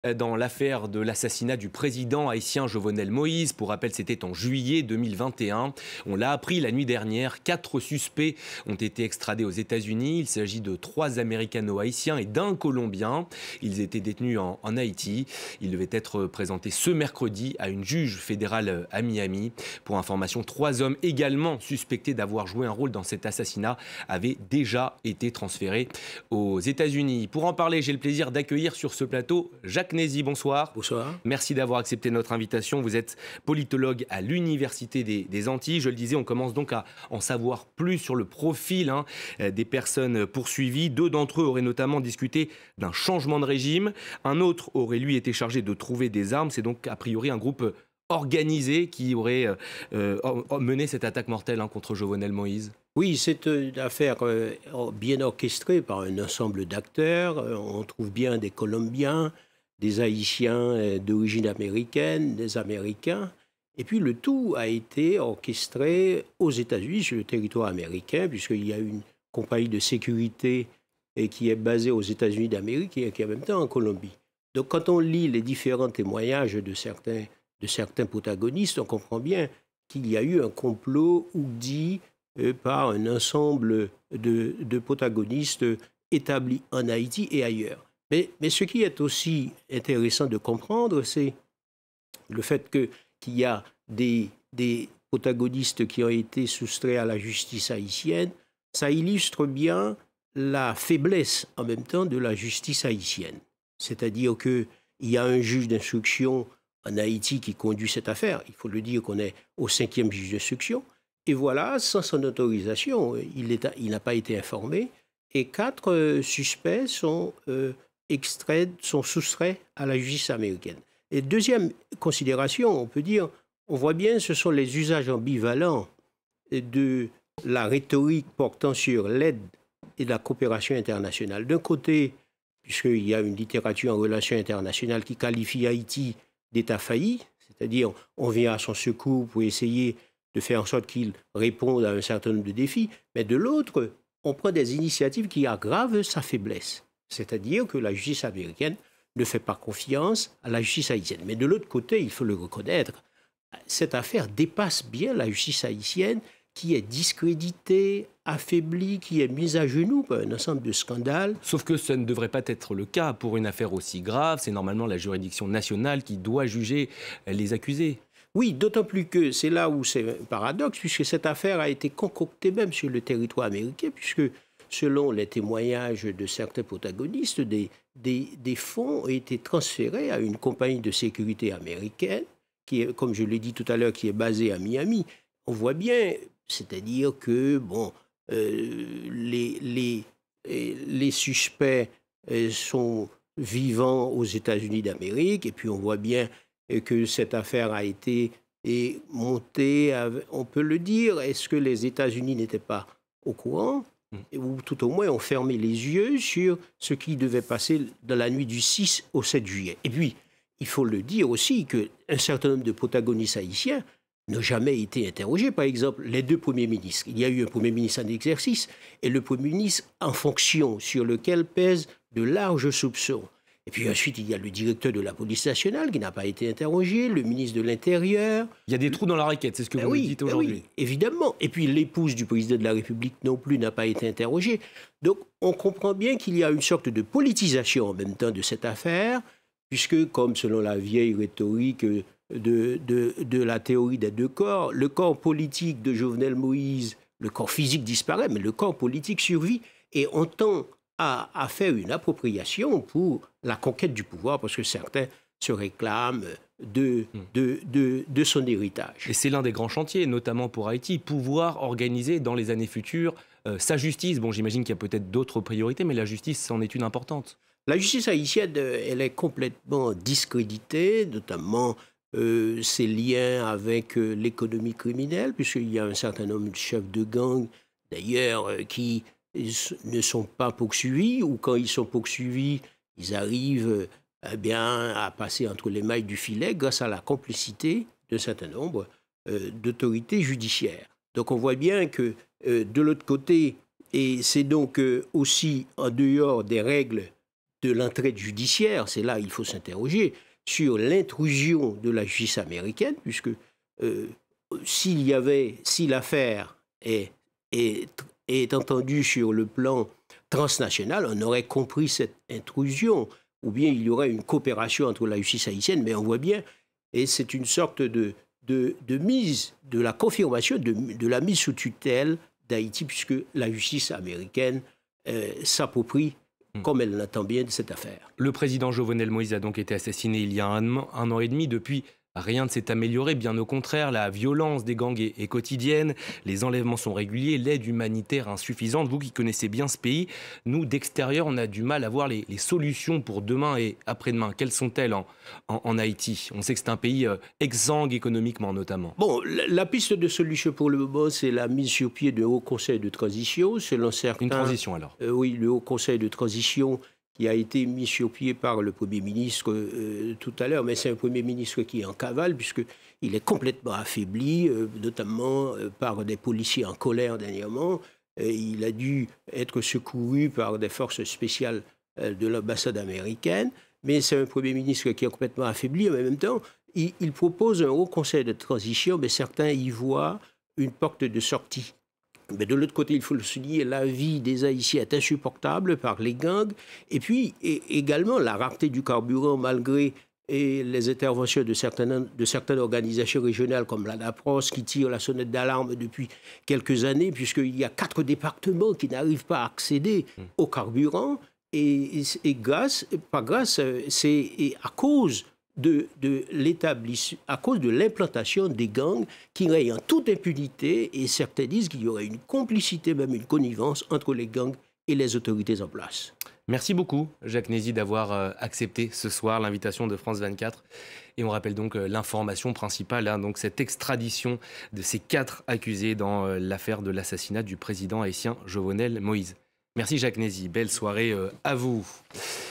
dans l'affaire de l'assassinat du président haïtien Jovenel Moïse. Pour rappel, c'était en juillet 2021. On l'a appris la nuit dernière, 4 suspects ont été extradés aux États-Unis. Il s'agit de 3 Américano-haïtiens et d'un Colombien. Ils étaient détenus en Haïti. Ils devaient être présentés ce mercredi à une juge fédérale à Miami. Pour information, 3 hommes également suspectés d'avoir joué un rôle dans cet assassinat avaient déjà été transférés aux États-Unis. Pour en parler, j'ai le plaisir d'accueillir sur ce plateau Jacques Nézy, bonsoir. Bonsoir. Merci d'avoir accepté notre invitation. Vous êtes politologue à l'Université des Antilles. Je le disais, on commence donc à en savoir plus sur le profil des personnes poursuivies. 2 d'entre eux auraient notamment discuté d'un changement de régime. Un autre aurait, lui, été chargé de trouver des armes. C'est donc a priori un groupe organisé qui aurait mené cette attaque mortelle contre Jovenel Moïse. Oui, c'est une affaire bien orchestrée par un ensemble d'acteurs. On trouve bien des Colombiens, des Haïtiens d'origine américaine, des Américains. Et puis le tout a été orchestré aux États-Unis, sur le territoire américain, puisqu'il y a une compagnie de sécurité qui est basée aux États-Unis d'Amérique et qui est en même temps en Colombie. Donc quand on lit les différents témoignages de certains protagonistes, on comprend bien qu'il y a eu un complot ourdi par un ensemble de protagonistes établis en Haïti et ailleurs. Mais ce qui est aussi intéressant de comprendre, c'est le fait qu'il y a des protagonistes qui ont été soustraits à la justice haïtienne. Ça illustre bien la faiblesse en même temps de la justice haïtienne. C'est-à-dire qu'il y a un juge d'instruction en Haïti qui conduit cette affaire. Il faut le dire qu'on est au 5e juge d'instruction. Et voilà, sans son autorisation, il n'a pas été informé. Et 4 suspects sont soustraits à la justice américaine. Et deuxième considération, on peut dire, on voit bien, ce sont les usages ambivalents de la rhétorique portant sur l'aide et la coopération internationale. D'un côté, puisqu'il y a une littérature en relations internationales qui qualifie Haïti d'État failli, c'est-à-dire on vient à son secours pour essayer de faire en sorte qu'il réponde à un certain nombre de défis, mais de l'autre, on prend des initiatives qui aggravent sa faiblesse. C'est-à-dire que la justice américaine ne fait pas confiance à la justice haïtienne. Mais de l'autre côté, il faut le reconnaître, cette affaire dépasse bien la justice haïtienne qui est discréditée, affaiblie, qui est mise à genoux par un ensemble de scandales. Sauf que ça ne devrait pas être le cas pour une affaire aussi grave. C'est normalement la juridiction nationale qui doit juger les accusés. Oui, d'autant plus que c'est là où c'est un paradoxe, puisque cette affaire a été concoctée même sur le territoire américain, puisque selon les témoignages de certains protagonistes, des fonds ont été transférés à une compagnie de sécurité américaine, qui est, comme je l'ai dit tout à l'heure, qui est basée à Miami. On voit bien, c'est-à-dire que bon, les suspects sont vivants aux États-Unis d'Amérique, et puis on voit bien que cette affaire a été montée, on peut le dire. Est-ce que les États-Unis n'étaient pas au courant, ou tout au moins ont fermé les yeux sur ce qui devait passer dans la nuit du 6 au 7 juillet. Et puis, il faut le dire aussi qu'un certain nombre de protagonistes haïtiens n'ont jamais été interrogés. Par exemple, les 2 premiers ministres. Il y a eu un premier ministre en exercice et le premier ministre en fonction, sur lequel pèsent de larges soupçons. Et puis ensuite, il y a le directeur de la police nationale qui n'a pas été interrogé, le ministre de l'Intérieur. Il y a des trous dans la raquette, c'est ce que vous nous dites aujourd'hui. Oui, évidemment. Et puis l'épouse du président de la République non plus n'a pas été interrogée. Donc on comprend bien qu'il y a une sorte de politisation en même temps de cette affaire, puisque comme selon la vieille rhétorique de la théorie des 2 corps, le corps politique de Jovenel Moïse, le corps physique disparaît, mais le corps politique survit. Et on tend à faire une appropriation pour la conquête du pouvoir, parce que certains se réclament de son héritage. Et c'est l'un des grands chantiers, notamment pour Haïti, pouvoir organiser dans les années futures sa justice. Bon, j'imagine qu'il y a peut-être d'autres priorités, mais la justice en est une importante. La justice haïtienne, elle est complètement discréditée, notamment ses liens avec l'économie criminelle, puisqu'il y a un certain nombre de chefs de gang, d'ailleurs, qui ne sont pas poursuivis, ou quand ils sont poursuivis, ils arrivent à passer entre les mailles du filet grâce à la complicité d'un certain nombre d'autorités judiciaires. Donc on voit bien que de l'autre côté, et c'est donc aussi en dehors des règles de l'entraide judiciaire, c'est là qu'il faut s'interroger sur l'intrusion de la justice américaine, puisque si l'affaire est entendue sur le plan transnational, on aurait compris cette intrusion, ou bien il y aurait une coopération entre la justice haïtienne, mais on voit bien, et c'est une sorte de mise, de la confirmation de la mise sous tutelle d'Haïti, puisque la justice américaine s'approprie, comme elle l'entend bien, de cette affaire. Le président Jovenel Moïse a donc été assassiné il y a un an et demi. Depuis, rien ne s'est amélioré, bien au contraire. La violence des gangs est quotidienne, les enlèvements sont réguliers, l'aide humanitaire insuffisante. Vous qui connaissez bien ce pays, nous, d'extérieur, on a du mal à voir les solutions pour demain et après-demain. Quelles sont-elles en Haïti? On sait que c'est un pays exsangue économiquement, notamment. Bon, la piste de solution pour le moment, c'est la mise sur pied d'un haut conseil de transition. Selon certains, une transition, alors oui, le haut conseil de transition qui a été mis sur pied par le Premier ministre tout à l'heure, mais c'est un Premier ministre qui est en cavale, puisqu'il est complètement affaibli, notamment par des policiers en colère dernièrement. Il a dû être secouru par des forces spéciales de l'ambassade américaine, mais c'est un Premier ministre qui est complètement affaibli. En même temps, il propose un haut conseil de transition, mais certains y voient une porte de sortie. Mais de l'autre côté, il faut le souligner, la vie des Haïtiens est insupportable par les gangs. Et puis, également, la rareté du carburant, malgré les interventions de certaines organisations régionales comme l'ANAPROS, qui tirent la sonnette d'alarme depuis quelques années, puisqu'il y a 4 départements qui n'arrivent pas à accéder au carburant. Et c'est à cause à cause de l'implantation des gangs qui règnent en toute impunité, et certains disent qu'il y aurait une complicité, même une connivence entre les gangs et les autorités en place. Merci beaucoup, Jacques Nézy, d'avoir accepté ce soir l'invitation de France 24. Et on rappelle donc l'information principale, donc cette extradition de ces 4 accusés dans l'affaire de l'assassinat du président haïtien Jovenel Moïse. Merci Jacques Nézy, belle soirée à vous.